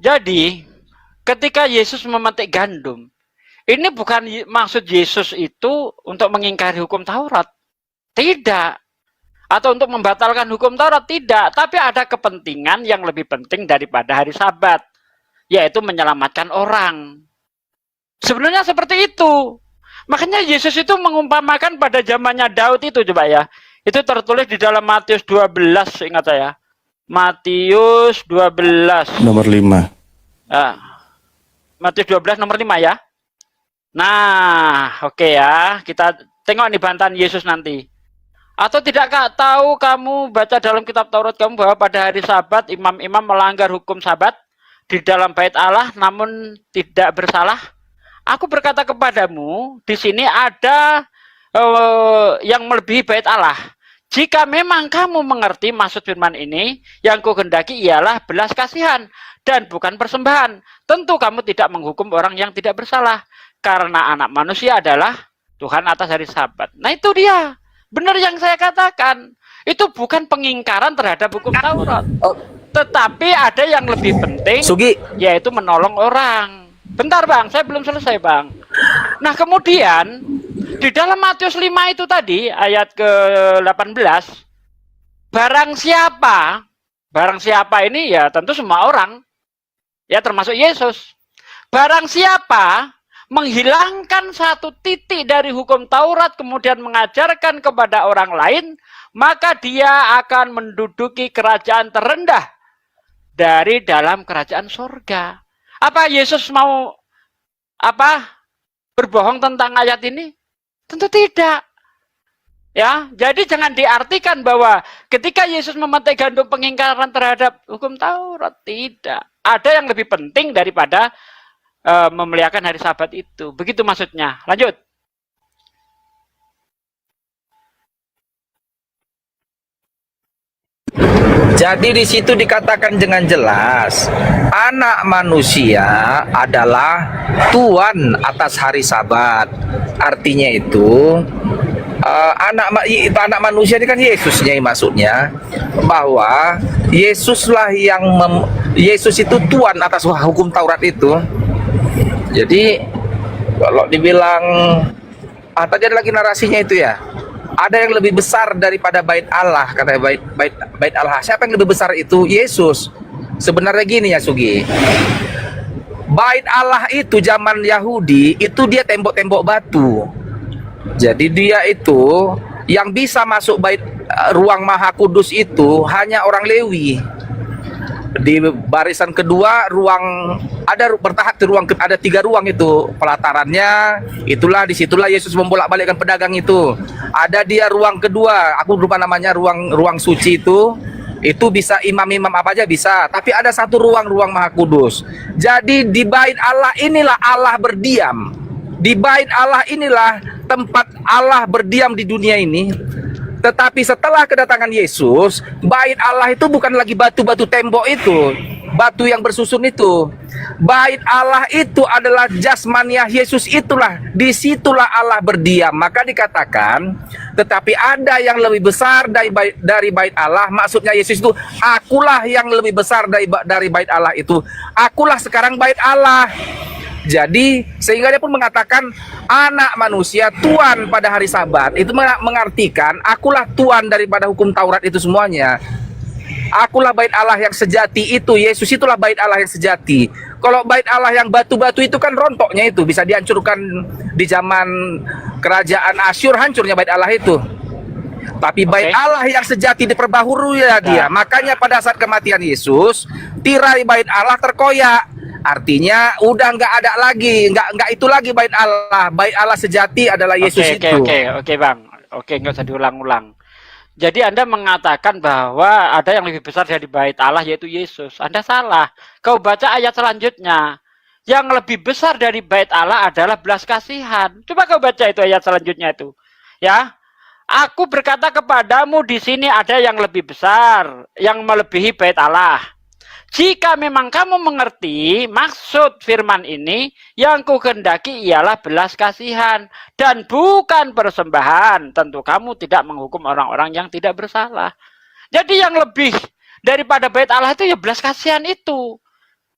Jadi, ketika Yesus memetik gandum, ini bukan maksud Yesus itu untuk mengingkari hukum Taurat. Tidak. Atau untuk membatalkan hukum Taurat, tidak. Tapi ada kepentingan yang lebih penting daripada hari Sabat, yaitu menyelamatkan orang. Sebenarnya seperti itu. Makanya Yesus itu mengumpamakan pada zamannya Daud itu, coba ya. Itu tertulis di dalam Matius 12, ingat saya. Matius 12. Nomor 5. Matius 12 nomor 5 ya. Nah, oke ya. Kita tengok nih bantahan Yesus nanti. Atau tidakkah tahu kamu baca dalam kitab Taurat kamu bahwa pada hari Sabat imam-imam melanggar hukum Sabat di dalam bait Allah namun tidak bersalah? Aku berkata kepadamu, di sini ada yang melebihi bait Allah. Jika memang kamu mengerti maksud firman ini, yang kuhendaki ialah belas kasihan dan bukan persembahan. Tentu kamu tidak menghukum orang yang tidak bersalah, karena anak manusia adalah Tuhan atas hari Sabat. Nah itu dia, benar yang saya katakan. Itu bukan pengingkaran terhadap hukum Taurat, tetapi ada yang lebih penting, Sugi, yaitu menolong orang. Bentar Bang, saya belum selesai Bang. Nah kemudian di dalam Matius 5 itu tadi ayat ke-18, barang siapa ini ya tentu semua orang, ya termasuk Yesus. Barang siapa menghilangkan satu titik dari hukum Taurat kemudian mengajarkan kepada orang lain, maka dia akan menduduki kerajaan terendah dari dalam kerajaan surga. Apa Yesus mau berbohong tentang ayat ini? Tentu tidak. Ya, jadi jangan diartikan bahwa ketika Yesus memetik gandum pengingkaran terhadap hukum Taurat, tidak. Ada yang lebih penting daripada memuliakan hari Sabat itu. Begitu maksudnya. Lanjut. jadi di situ dikatakan dengan jelas, anak manusia adalah Tuhan atas hari Sabat. Artinya itu anak manusia ini kan Yesusnya maksudnya, bahwa Yesuslah Yesus itu Tuhan atas hukum Taurat itu. Jadi kalau dibilang tadi ada lagi narasinya itu ya, ada yang lebih besar daripada bait Allah, kata bait Allah. Siapa yang lebih besar itu? Yesus. Sebenarnya gini ya Sugi, bait Allah itu zaman Yahudi itu dia tembok-tembok batu. Jadi dia itu yang bisa masuk bait ruang Maha Kudus itu hanya orang Lewi. Di barisan kedua ruang ada bertahap di ruang ada 3 ruang itu pelatarannya, itulah disitulah Yesus membolak-balikkan pedagang itu. Ada dia ruang kedua, aku lupa namanya, ruang suci itu bisa imam-imam apa aja bisa, tapi ada satu ruang Maha Kudus. Jadi di bait Allah inilah Allah berdiam. Di bait Allah inilah tempat Allah berdiam di dunia ini. Tetapi setelah kedatangan Yesus, bait Allah itu bukan lagi batu-batu tembok itu, batu yang bersusun itu. Bait Allah itu adalah jasmaniah Yesus, itulah, disitulah Allah berdiam. Maka dikatakan, tetapi ada yang lebih besar dari bait Allah, maksudnya Yesus itu, akulah yang lebih besar dari bait Allah itu. Akulah sekarang bait Allah. Jadi sehingga dia pun mengatakan anak manusia Tuhan pada hari Sabat. Itu mengartikan akulah Tuhan daripada hukum Taurat itu semuanya. Akulah bait Allah yang sejati itu. Yesus itulah bait Allah yang sejati. Kalau bait Allah yang batu-batu itu kan rontoknya itu bisa dihancurkan di zaman kerajaan Asyur, hancurnya bait Allah itu. Tapi bait Allah yang sejati diperbaharui dia. Makanya pada saat kematian Yesus, tirai bait Allah terkoyak. Artinya udah nggak ada lagi, nggak itu lagi bait Allah. Bait Allah sejati adalah Yesus itu. Oke Bang. Oke, nggak usah diulang-ulang. Jadi Anda mengatakan bahwa ada yang lebih besar dari bait Allah yaitu Yesus. Anda salah. Kau baca ayat selanjutnya. Yang lebih besar dari bait Allah adalah belas kasihan. Coba kau baca itu ayat selanjutnya itu. Ya. Aku berkata kepadamu di sini ada yang lebih besar, yang melebihi bait Allah. Jika memang kamu mengerti maksud firman ini, yang kukehendaki ialah belas kasihan dan bukan persembahan. Tentu kamu tidak menghukum orang-orang yang tidak bersalah. Jadi yang lebih daripada bait Allah itu ya belas kasihan itu.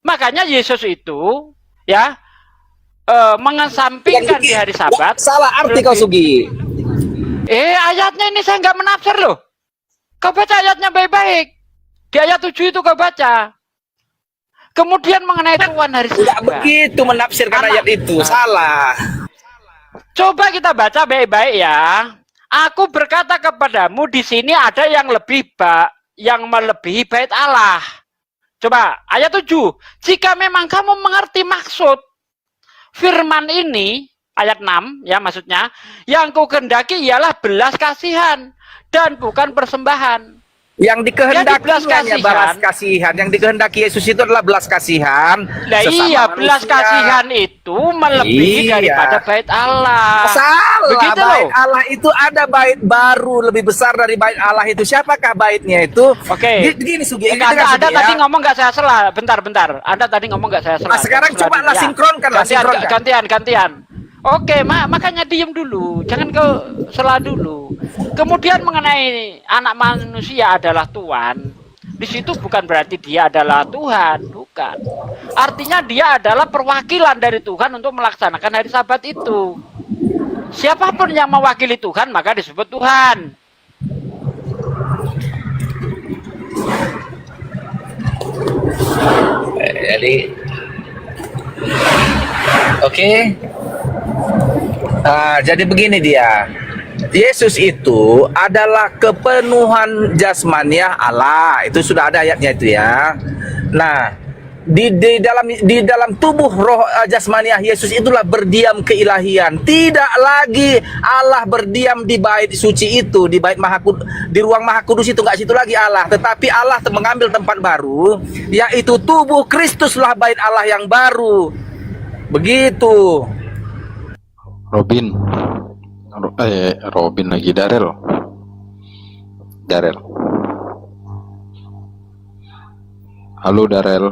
Makanya Yesus itu ya mengesampingkan di hari Sabat. Salah arti kau Sugi. Ayatnya ini saya nggak menafsir loh. Kau baca ayatnya baik-baik. Di ayat 7 itu kau baca. Kemudian mengenai Tuhan hari Sabat. Tidak begitu menafsirkan ayat itu, salah. Coba kita baca baik-baik ya. Aku berkata kepadamu di sini ada yang melebihi bait Allah. Coba ayat 7. Jika memang kamu mengerti maksud firman ini, ayat 6 ya maksudnya, yang kukehendaki ialah belas kasihan dan bukan persembahan. Yang dikehendaki hanya belas kasihan. Yang dikehendaki Yesus itu adalah belas kasihan. Nah iya, belas kasihan itu melebihi daripada bait Allah. Salah. Begitu bait loh. Allah itu ada bait baru lebih besar dari bait Allah itu. Siapakah baitnya itu? Oke. Gini Sugi. Anda tadi ngomong nggak saya salah. Bentar. Anda tadi ngomong nggak saya salah. Nah, sekarang cobalah sinkronkan. Gantian. Oke, makanya diem dulu, jangan kau salah dulu. Kemudian mengenai anak manusia adalah Tuhan, di situ bukan berarti dia adalah Tuhan, bukan. Artinya dia adalah perwakilan dari Tuhan untuk melaksanakan hari Sabat itu. Siapapun yang mewakili Tuhan maka disebut Tuhan. Jadi, oke. Jadi begini dia. Yesus itu adalah kepenuhan jasmaniah Allah. Itu sudah ada ayatnya itu ya. Nah, di dalam tubuh roh jasmaniah Yesus itulah berdiam keilahian. Tidak lagi Allah berdiam di bait suci itu, di bait di ruang Maha Kudus itu, enggak situ lagi Allah, tetapi Allah mengambil tempat baru, yaitu tubuh Kristuslah bait Allah yang baru. Begitu. Robin lagi, Darel. Halo Darel.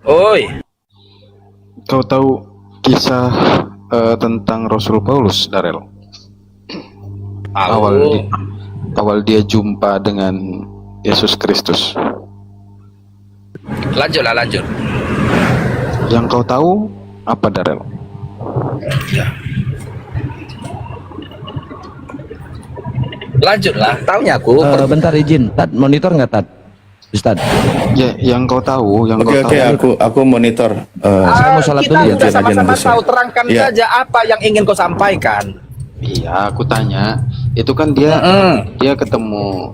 Oi. Kau tahu kisah tentang Rasul Paulus, Darel? Awal dia jumpa dengan Yesus Kristus. Lanjut. Yang kau tahu apa, Darel? Lanjutlah, taunya aku. Bentar izin, Tad, monitor nggak Tad? Ustad. Ya, yang kau tahu, yang Oke kau oke, tahu. aku monitor. Saya mau sholat Kita dulu ya. udah Rajin sama-sama besok. tahu, terangkan Iya. saja apa yang ingin kau sampaikan. Iya, aku tanya. Itu kan dia dia ketemu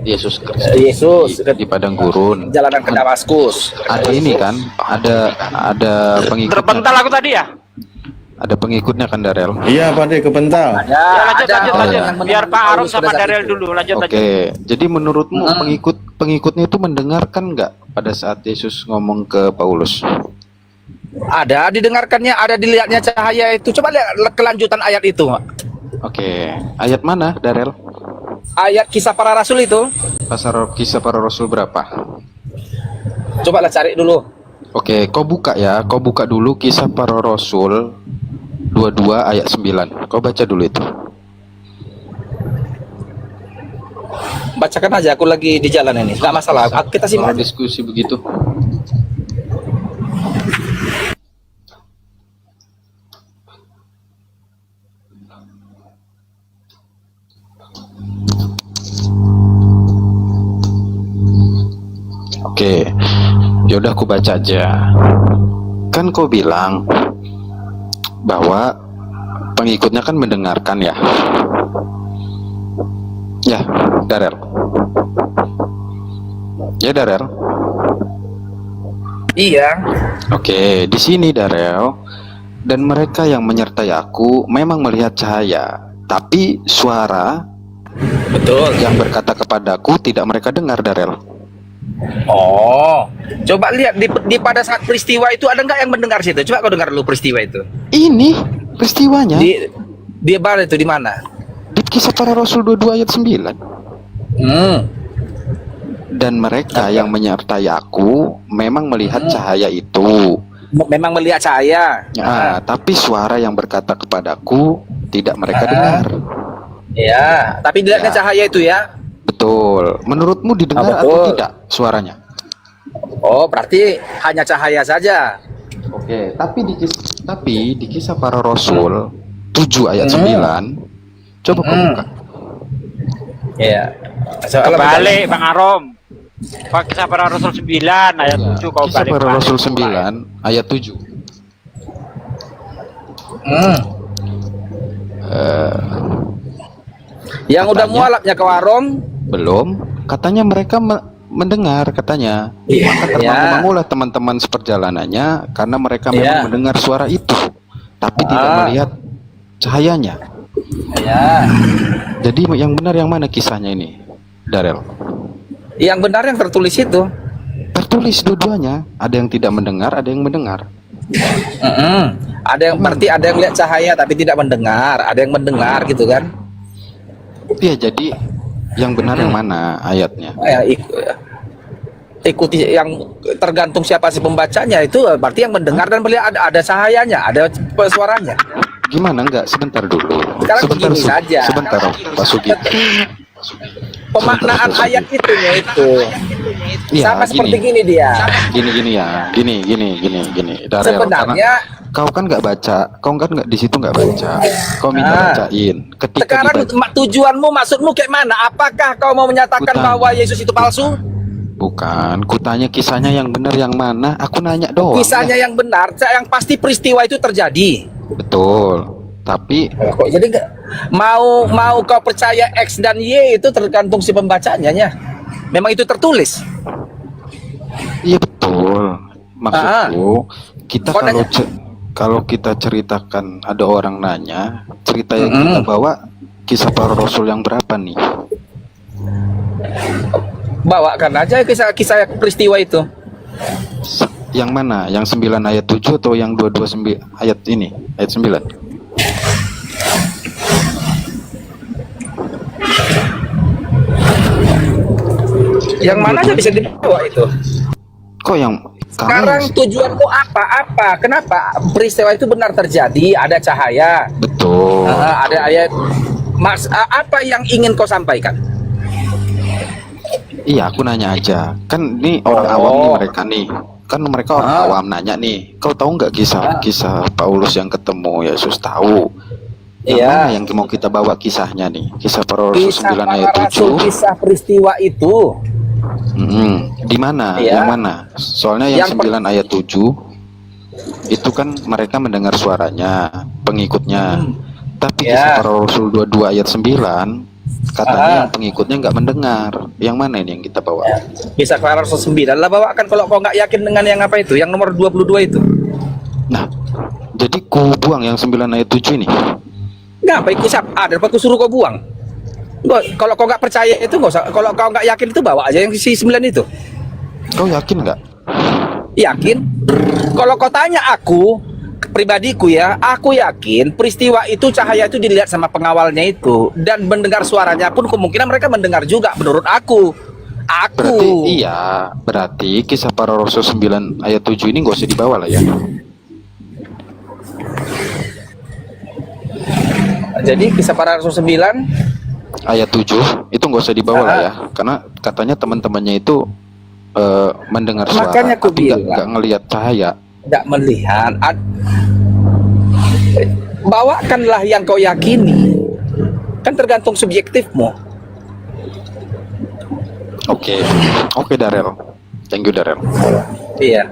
Yesus Kristus Yesus di padang gurun. Jalanan ke Damaskus. Ada ini kan, ada pengikutnya. Terpental aku tadi ya. Ada pengikutnya kan, Darel. Iya, Pak De, kepental. Ya, lanjut, ada lanjut, orang lanjut. yang Biar Pak Arum Paulus sama pada saat Darel itu. dulu, lanjut, lanjut. Oke, jadi menurutmu pengikutnya itu mendengarkan nggak pada saat Yesus ngomong ke Paulus? Ada didengarkannya, ada dilihatnya cahaya itu. Coba lihat kelanjutan ayat itu. Oke, ayat mana, Darel? Ayat Kisah Para Rasul itu. Kisah para Rasul berapa? Coba lah cari dulu. Oke, kau buka ya, kau buka dulu Kisah Para Rasul 22 ayat 9. Kau baca dulu itu. Bacakan aja, aku lagi di jalan ini. Nggak masalah, kita Kalau simak. diskusi begitu. Oke, yaudah aku baca aja. Kan kau bilang bahwa pengikutnya kan mendengarkan ya. Ya, Darel. Ya, Darel. Iya. Oke, di sini Darel. Dan mereka yang menyertai aku memang melihat cahaya, tapi suara Betul. yang berkata kepadaku tidak mereka dengar, Darel. Oh, coba lihat di pada saat peristiwa itu ada nggak yang mendengar situ? Coba kau dengar dulu peristiwa itu. Ini peristiwanya Di mana itu, di mana? di Kisah Para Rasul 22 ayat 9. Dan mereka yang menyertai aku memang melihat cahaya itu. Memang melihat cahaya. Ya, tapi suara yang berkata kepadaku tidak mereka dengar. Ya, tapi dilihatnya Ya. cahaya itu ya. Betul. Menurutmu didengar betul. atau tidak suaranya? Oh, berarti hanya cahaya saja. Oke, tapi di Kisah Para Rasul 7 ayat 9, coba kau buka. Iya. Kebalik, Bang Arum. Pak Kisah Para Rasul 9 ayat 7 kau Kisah balik. Para Rasul 9 ayat 7. Yang udah Katanya- mualafnya ke warung. Belum, katanya mereka mendengar katanya. Maka termangu-mangulah teman-teman seperjalanannya karena mereka memang mendengar suara itu, tapi tidak melihat cahayanya. Ya. Jadi yang benar yang mana kisahnya ini, Darel? Yang benar yang tertulis itu. Tertulis dua-duanya, ada yang tidak mendengar, ada yang mendengar. Ada yang berarti ada yang lihat cahaya tapi tidak mendengar, ada yang mendengar gitu kan? Iya, jadi yang benar yang mana ayatnya? Ikuti yang tergantung siapa si pembacanya itu berarti yang mendengar dan melihat ada cahayanya, ada suaranya. Gimana enggak? Sebentar dulu. Sekarang begini saja. Sebentar, Pak Sugi. Pemaknaan ayat itu yaitu Iya, sama seperti gini dia. Gini ya. Gini. Darel, Sebenarnya karena kau kan nggak baca, kau kan nggak di situ nggak baca. Kau minta bacain. Ketika sekarang dibaca, tujuanmu, maksudmu kayak mana? Apakah kau mau menyatakan Bukan. bahwa Yesus itu palsu? bukan, kutanya kisahnya yang benar yang mana? Aku nanya doang. Kisahnya yang benar, yang pasti peristiwa itu terjadi. Betul. Tapi Kok jadi nggak mau kau percaya X dan Y itu tergantung si pembacanya ya. Memang itu tertulis. iya betul. Maksudku kita Kau nanya. kalau kita ceritakan ada orang nanya, cerita yang kita bawa Kisah Para Rasul yang berapa nih? Bawakan aja kisah peristiwa itu. Yang mana? Yang 9 ayat 7 atau yang 22 ayat ini? Ayat 9. Yang mana aja bisa dibawa itu. Kok yang Sekarang tujuanmu apa? Kenapa peristiwa itu benar terjadi? Ada cahaya. Betul. Ada ayat. Apa yang ingin kau sampaikan? Iya, aku nanya aja. Kan ini orang awam nih mereka nih. Kan mereka orang awam nanya nih. Kau tahu nggak kisah Paulus yang ketemu Yesus? Tahu. Yang mana yang mau kita bawa kisahnya nih? Kisah Para Rasul 9 ayat 7. Kisah peristiwa itu Di mana? Iya. Yang mana? Soalnya yang Yang 9 ayat 7 itu kan mereka mendengar suaranya, pengikutnya. Tapi Iya. kisah para rasul 22 ayat 9 katanya Ah. yang pengikutnya nggak mendengar. Yang mana ini yang kita bawa? Kisah para Rasul 9 lah bawakan kalau kau nggak yakin dengan yang apa itu, yang nomor 22 itu. Nah, jadi ku buang yang 9 ayat 7 ini. Nggak apa ikut siap? Daripada aku suruh kau buang. Kalau kau nggak percaya itu nggak usah. Kalau kau nggak yakin itu bawa aja yang si 9 itu. Kau yakin nggak? Yakin? Kalau kau tanya aku, pribadiku ya, aku yakin peristiwa itu cahaya itu dilihat sama pengawalnya itu dan mendengar suaranya pun kemungkinan mereka mendengar juga menurut aku. Berarti iya, berarti kisah para rasul 9 ayat 7 ini nggak usah dibawa lah ya. Jadi kisah para Rasul 9 ayat 7 itu nggak usah dibawa lah ya, karena katanya teman-temannya itu mendengar suara Makanya aku tapi bilang. nggak ngelihat cahaya. tidak melihat. Bawakanlah yang kau yakini, kan tergantung subjektifmu. Oke Darel, thank you Darel. Iya.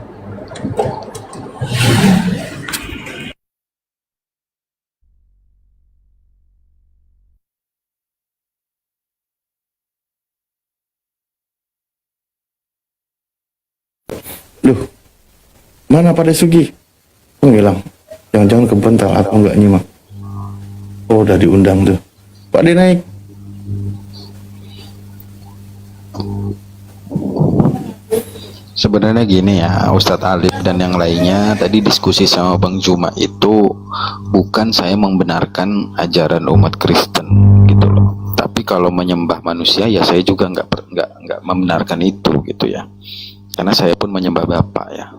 Loh, mana pada Sugi? Oh bilang, jangan-jangan kebentar atau enggak nyimak. Oh udah diundang tuh. Pak D naik. Sebenarnya gini ya, Ustadz Alif dan yang lainnya tadi diskusi sama Bang Juma itu bukan saya membenarkan ajaran umat Kristen gitu loh. Tapi kalau menyembah manusia ya saya juga nggak membenarkan itu gitu ya. Karena saya pun menyembah Bapa ya.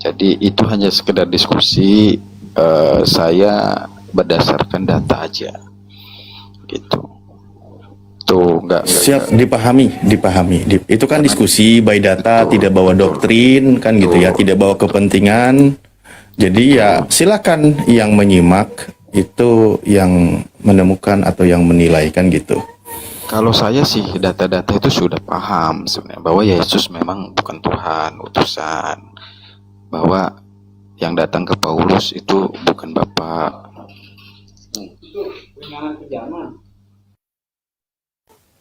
Jadi itu hanya sekedar diskusi, saya berdasarkan data aja gitu. Tuh Siap, dipahami. Itu kan diskusi by data, tidak bawa doktrin kan gitu ya, tidak bawa kepentingan. Jadi ya silakan yang menyimak itu yang menemukan atau yang menilai kan gitu. Kalau saya sih data-data itu sudah paham sebenarnya bahwa Yesus memang bukan Tuhan, utusan. Bahwa yang datang ke Paulus itu bukan Bapa.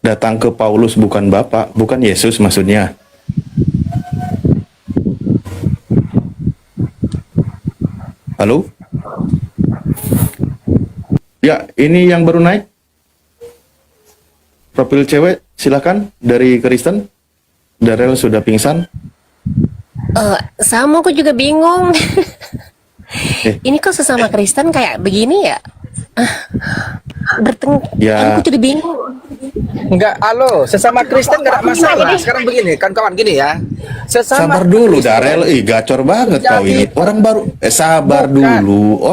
Datang ke Paulus bukan Bapak, bukan Yesus maksudnya. Halo? Ya, ini yang baru naik. Profil cewek, silakan dari Kristen. Darel sudah pingsan. Sama, aku juga bingung. Ini kok sesama Kristen kayak begini ya? Ya. Aku jadi bingung. Enggak, halo, sesama Kristen enggak ada masalah. Sekarang begini, kan kawan gini ya. Sabar dulu Darel, gacor banget kau ini. Orang baru sabar dulu.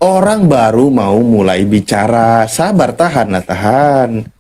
Orang baru mau mulai bicara. Sabar, tahan.